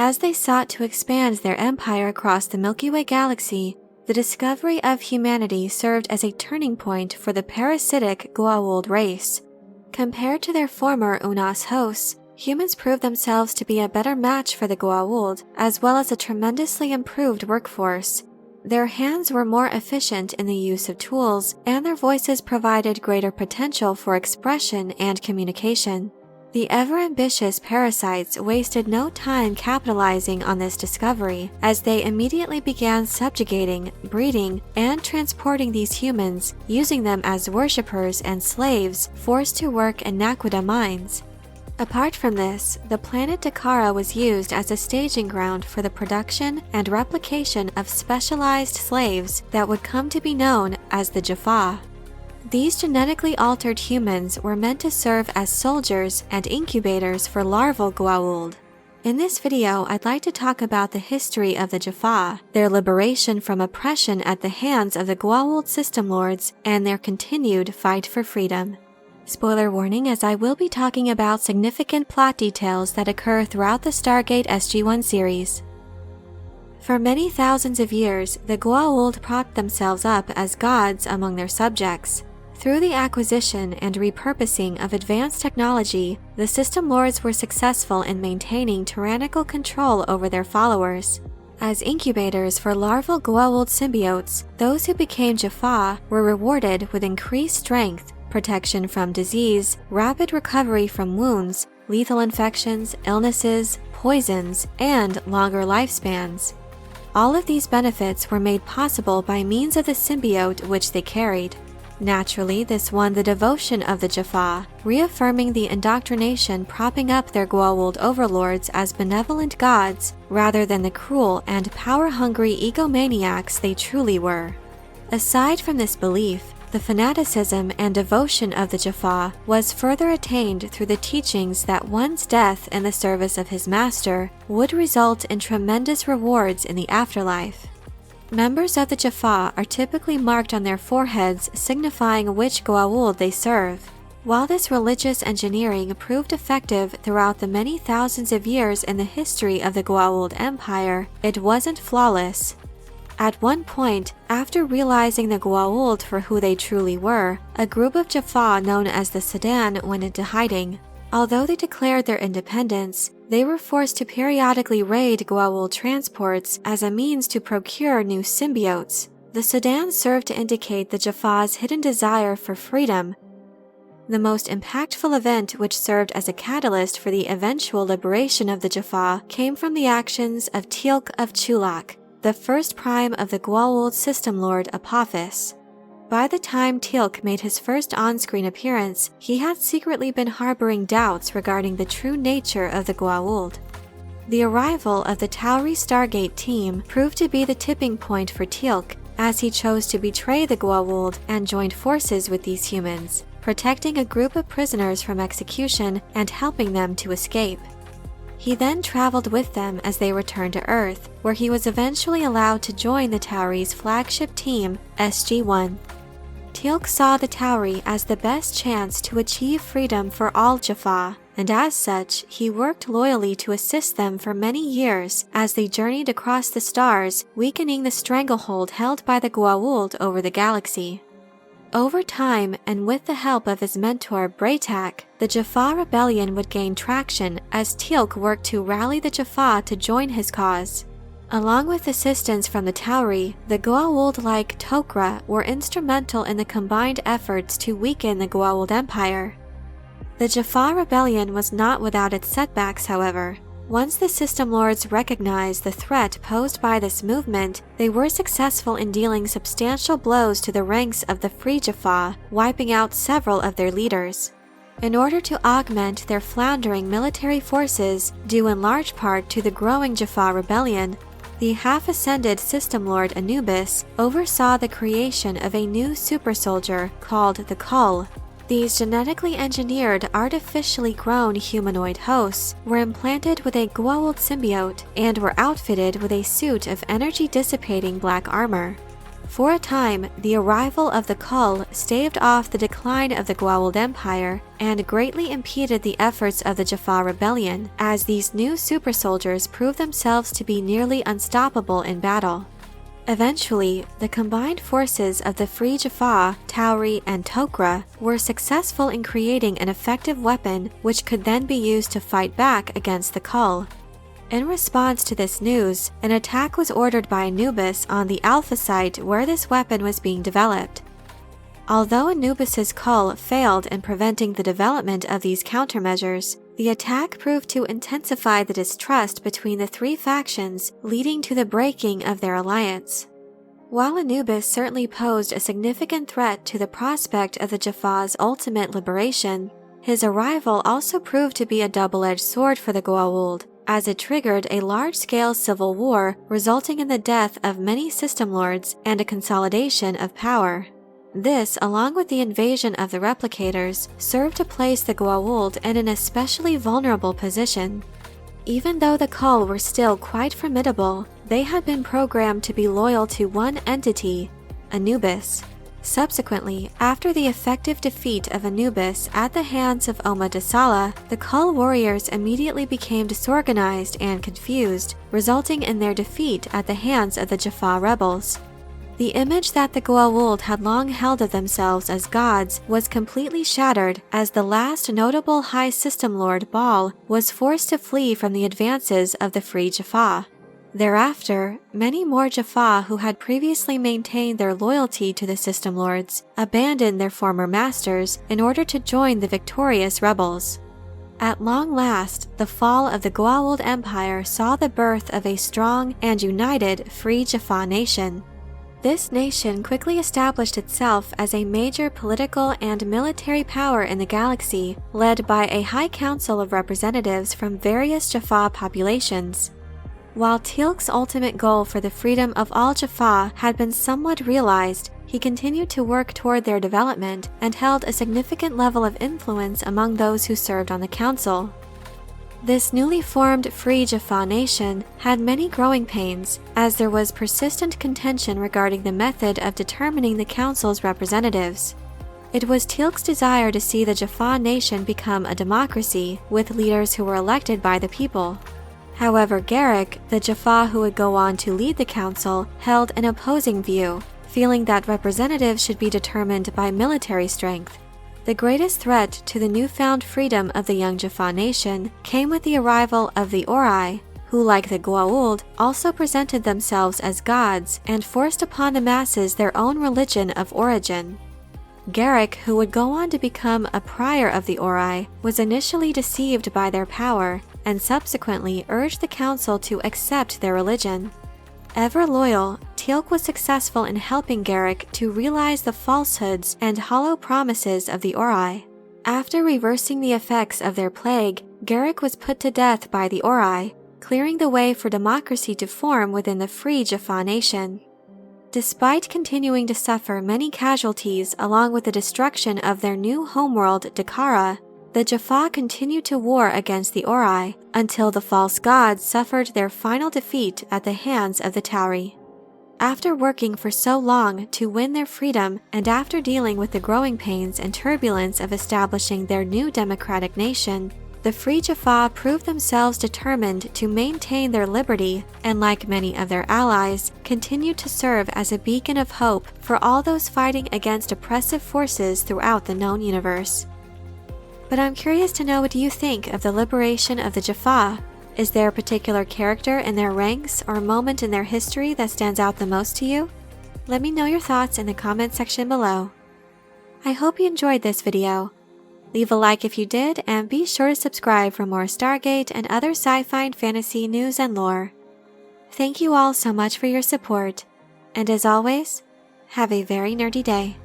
As they sought to expand their empire across the Milky Way galaxy, the discovery of humanity served as a turning point for the parasitic Goa'uld race. Compared to their former Unas hosts, humans proved themselves to be a better match for the Goa'uld, as well as a tremendously improved workforce. Their hands were more efficient in the use of tools, and their voices provided greater potential for expression and communication. The ever-ambitious parasites wasted no time capitalizing on this discovery, as they immediately began subjugating, breeding, and transporting these humans, using them as worshippers and slaves forced to work in Naquadah mines. Apart from this, the planet Dakara was used as a staging ground for the production and replication of specialized slaves that would come to be known as the Jaffa. These genetically altered humans were meant to serve as soldiers and incubators for larval Goa'uld. In this video, I'd like to talk about the history of the Jaffa, their liberation from oppression at the hands of the Goa'uld system lords, and their continued fight for freedom. Spoiler warning, as I will be talking about significant plot details that occur throughout the Stargate SG-1 series. For many thousands of years, the Goa'uld propped themselves up as gods among their subjects. Through the acquisition and repurposing of advanced technology, the system lords were successful in maintaining tyrannical control over their followers. As incubators for larval Goa'uld symbiotes, those who became Jaffa were rewarded with increased strength, protection from disease, rapid recovery from wounds, lethal infections, illnesses, poisons, and longer lifespans. All of these benefits were made possible by means of the symbiote which they carried. Naturally, this won the devotion of the Jaffa, reaffirming the indoctrination propping up their Goa'uld overlords as benevolent gods rather than the cruel and power-hungry egomaniacs they truly were. Aside from this belief, the fanaticism and devotion of the Jaffa was further attained through the teachings that one's death in the service of his master would result in tremendous rewards in the afterlife. Members of the Jaffa are typically marked on their foreheads, signifying which Goa'uld they serve. While this religious engineering proved effective throughout the many thousands of years in the history of the Goa'uld Empire, it wasn't flawless. At one point, after realizing the Goa'uld for who they truly were, a group of Jaffa known as the Sudan went into hiding. Although they declared their independence, they were forced to periodically raid Goa'uld transports as a means to procure new symbiotes. The Sudan served to indicate the Jaffa's hidden desire for freedom. The most impactful event which served as a catalyst for the eventual liberation of the Jaffa came from the actions of Teal'c of Chulak, the first prime of the Goa'uld system lord Apophis. By the time Teal'c made his first on-screen appearance, he had secretly been harboring doubts regarding the true nature of the Goa'uld. The arrival of the Tauri Stargate team proved to be the tipping point for Teal'c, as he chose to betray the Goa'uld and joined forces with these humans, protecting a group of prisoners from execution and helping them to escape. He then traveled with them as they returned to Earth, where he was eventually allowed to join the Tauri's flagship team, SG-1. Teal'c saw the Tauri as the best chance to achieve freedom for all Jaffa, and as such, he worked loyally to assist them for many years as they journeyed across the stars, weakening the stranglehold held by the Goa'uld over the galaxy. Over time, and with the help of his mentor Braytak, the Jaffa rebellion would gain traction as Teal'c worked to rally the Jaffa to join his cause. Along with assistance from the Tauri, the Goa'uld-like Tok'ra were instrumental in the combined efforts to weaken the Goa'uld Empire. The Jaffa rebellion was not without its setbacks, however. Once the system lords recognized the threat posed by this movement, they were successful in dealing substantial blows to the ranks of the Free Jaffa, wiping out several of their leaders. In order to augment their floundering military forces, due in large part to the growing Jaffa rebellion, the half-ascended system lord Anubis oversaw the creation of a new super soldier called the Goa'uld. These genetically engineered, artificially grown humanoid hosts were implanted with a Goa'uld symbiote and were outfitted with a suit of energy-dissipating black armor. For a time, the arrival of the Goa'uld staved off the decline of the Goa'uld Empire and greatly impeded the efforts of the Jaffa Rebellion, as these new super soldiers proved themselves to be nearly unstoppable in battle. Eventually, the combined forces of the Free Jaffa, Tauri, and Tok'ra were successful in creating an effective weapon which could then be used to fight back against the Goa'uld. In response to this news, an attack was ordered by Anubis on the Alpha site where this weapon was being developed. Although Anubis's Goa'uld failed in preventing the development of these countermeasures, the attack proved to intensify the distrust between the three factions, leading to the breaking of their alliance. While Anubis certainly posed a significant threat to the prospect of the Jaffa's ultimate liberation, his arrival also proved to be a double-edged sword for the Goa'uld, as it triggered a large-scale civil war resulting in the death of many system lords and a consolidation of power. This, along with the invasion of the replicators, served to place the Goa'uld in an especially vulnerable position. Even though the Goa'uld were still quite formidable, they had been programmed to be loyal to one entity, Anubis. Subsequently, after the effective defeat of Anubis at the hands of Omadasala, the Goa'uld warriors immediately became disorganized and confused, resulting in their defeat at the hands of the Jaffa rebels. The image that the Goa'uld had long held of themselves as gods was completely shattered as the last notable High System Lord, Baal, was forced to flee from the advances of the Free Jaffa. Thereafter, many more Jaffa who had previously maintained their loyalty to the System Lords abandoned their former masters in order to join the victorious rebels. At long last, the fall of the Goa'uld Empire saw the birth of a strong and united Free Jaffa Nation. This nation quickly established itself as a major political and military power in the galaxy, led by a high council of representatives from various Jaffa populations. While Teal'c's ultimate goal for the freedom of all Jaffa had been somewhat realized, he continued to work toward their development and held a significant level of influence among those who served on the council. This newly formed Free Jaffa Nation had many growing pains, as there was persistent contention regarding the method of determining the council's representatives. It was Teal'c's desire to see the Jaffa Nation become a democracy, with leaders who were elected by the people. However, Garrick, the Jaffa who would go on to lead the council, held an opposing view, feeling that representatives should be determined by military strength. The greatest threat to the newfound freedom of the young Jaffa Nation came with the arrival of the Ori, who, like the Goa'uld, also presented themselves as gods and forced upon the masses their own religion of origin. Garrick, who would go on to become a prior of the Ori, was initially deceived by their power and subsequently urged the council to accept their religion. Ever loyal, Teal'c was successful in helping Garrick to realize the falsehoods and hollow promises of the Ori. After reversing the effects of their plague, Garrick was put to death by the Ori, clearing the way for democracy to form within the Free Jaffa Nation. Despite continuing to suffer many casualties along with the destruction of their new homeworld Dakara, the Jaffa continued to war against the Ori until the false gods suffered their final defeat at the hands of the Tauri. After working for so long to win their freedom and after dealing with the growing pains and turbulence of establishing their new democratic nation, the Free Jaffa proved themselves determined to maintain their liberty and, like many of their allies, continued to serve as a beacon of hope for all those fighting against oppressive forces throughout the known universe. But I'm curious to know, what do you think of the liberation of the Jaffa? Is there a particular character in their ranks or moment in their history that stands out the most to you? Let me know your thoughts in the comment section below. I hope you enjoyed this video. Leave a like if you did, and be sure to subscribe for more Stargate and other sci-fi and fantasy news and lore. Thank you all so much for your support, and as always, have a very nerdy day.